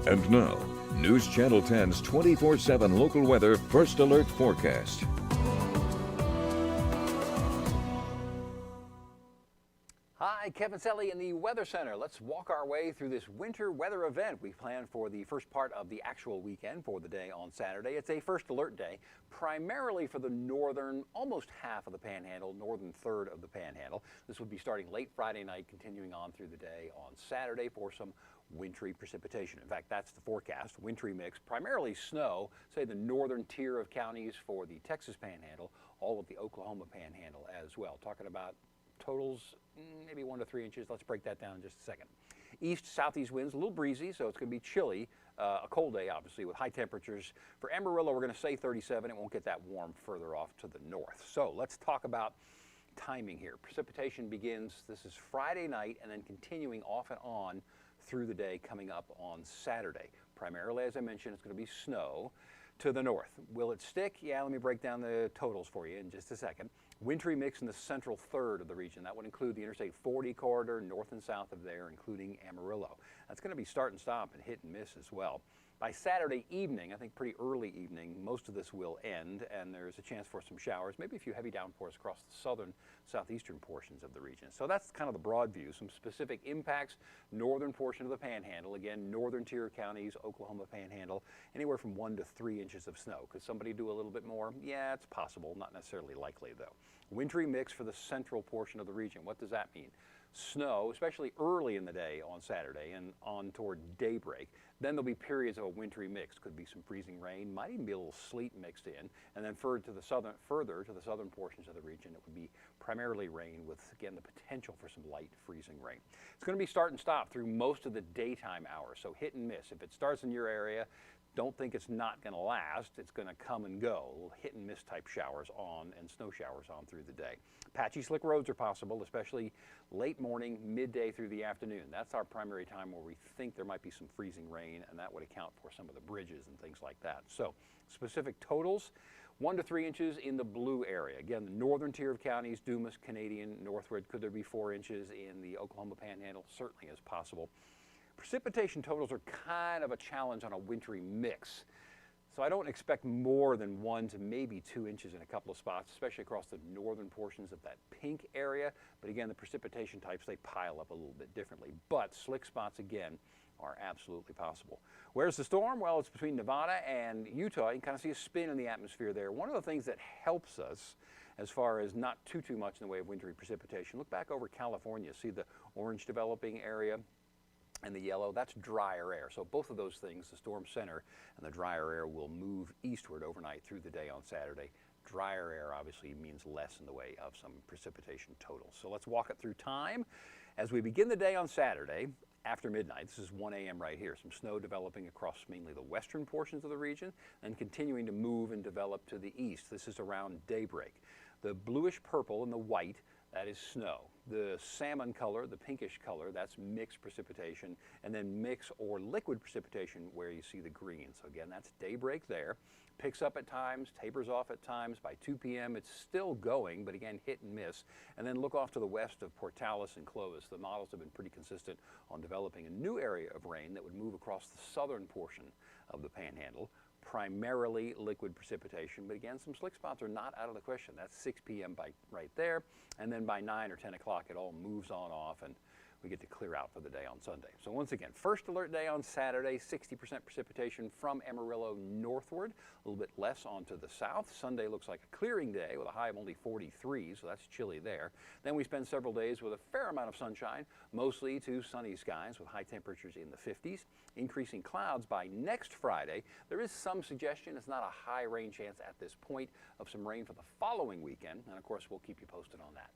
And now, News Channel 10's 24/7 local weather first alert forecast. Hi, Kevin Selly in the Weather Center. Let's walk our way through this winter weather event we planned for the first part of the actual weekend for the day on Saturday. It's a first alert day, primarily for the northern, almost half of the panhandle, northern third of the panhandle. This will be starting late Friday night, continuing on through the day on Saturday for some wintry precipitation. In fact, that's the forecast. Wintry mix, primarily snow, say the northern tier of counties for the Texas panhandle, all of the Oklahoma panhandle as well. Talking about totals, maybe 1 to 3 inches. Let's break that down in just a second. East-southeast winds, a little breezy, so it's going to be chilly. A cold day, obviously, with high temperatures. For Amarillo, we're going to say 37. It won't get that warm further off to the north. So let's talk about timing here. Precipitation begins, this is Friday night, and then continuing off and on through the day coming up on Saturday. Primarily, as I mentioned, it's going to be snow to the north. Will it stick? Yeah, let me break down the totals for you in just a second. Wintry mix in the central third of the region. That would include the Interstate 40 corridor, north and south of there, including Amarillo. That's going to be start and stop and hit and miss as well. By Saturday evening, I think pretty early evening, most of this will end, and there's a chance for some showers, maybe a few heavy downpours across the southern, southeastern portions of the region. So that's kind of the broad view. Some specific impacts, northern portion of the panhandle, again, northern tier counties, Oklahoma panhandle, anywhere from 1 to 3 inches of snow. Could somebody do a little bit more? Yeah, it's possible, not necessarily likely though. Wintry mix for the central portion of the region. What does that mean? Snow, especially early in the day on Saturday and on toward daybreak. Then there'll be periods of a wintry mix. Could be some freezing rain, might even be a little sleet mixed in. And then further to the southern portions of the region, it would be primarily rain with, again, the potential for some light freezing rain. It's going to be start and stop through most of the daytime hours, so hit and miss. If it starts in your area, don't think it's not going to last. It's going to come and go. Hit and miss type showers on and snow showers on through the day. Patchy slick roads are possible, especially late morning, midday through the afternoon. That's our primary time where we think there might be some freezing rain, and that would account for some of the bridges and things like that. So specific totals, 1 to 3 inches in the blue area. Again, the northern tier of counties, Dumas, Canadian, northward. Could there be 4 inches in the Oklahoma panhandle? Certainly is possible. Precipitation totals are kind of a challenge on a wintry mix. So I don't expect more than 1 to maybe 2 inches in a couple of spots, especially across the northern portions of that pink area. But again, the precipitation types, they pile up a little bit differently. But slick spots, again, are absolutely possible. Where's the storm? Well, it's between Nevada and Utah. You can kind of see a spin in the atmosphere there. One of the things that helps us as far as not too much in the way of wintry precipitation, look back over California. See the orange developing area? And the yellow, that's drier air. So both of those things, the storm center and the drier air, will move eastward overnight through the day on Saturday. Drier air obviously means less in the way of some precipitation totals. So let's walk it through time. As we begin the day on Saturday, after midnight, this is 1 a.m. right here, some snow developing across mainly the western portions of the region and continuing to move and develop to the east. This is around daybreak. The bluish purple and the white, that is snow. The salmon color, the pinkish color, that's mixed precipitation, and then mixed or liquid precipitation where you see the green. So again, that's daybreak there. Picks up at times, tapers off at times. By 2 p.m. it's still going, but again, hit and miss. And then look off to the west of Portales and Clovis. The models have been pretty consistent on developing a new area of rain that would move across the southern portion of the panhandle. Primarily liquid precipitation, but again, some slick spots are not out of the question. That's 6 p.m. by right there, and then by 9 or 10 o'clock, it all moves on off, and we get to clear out for the day on Sunday. So once again, first alert day on Saturday, 60% precipitation from Amarillo northward, a little bit less onto the south. Sunday looks like a clearing day with a high of only 43, so that's chilly there. Then we spend several days with a fair amount of sunshine, mostly to sunny skies with high temperatures in the 50s. Increasing clouds by next Friday. There is some suggestion, it's not a high rain chance at this point, of some rain for the following weekend, and of course we'll keep you posted on that.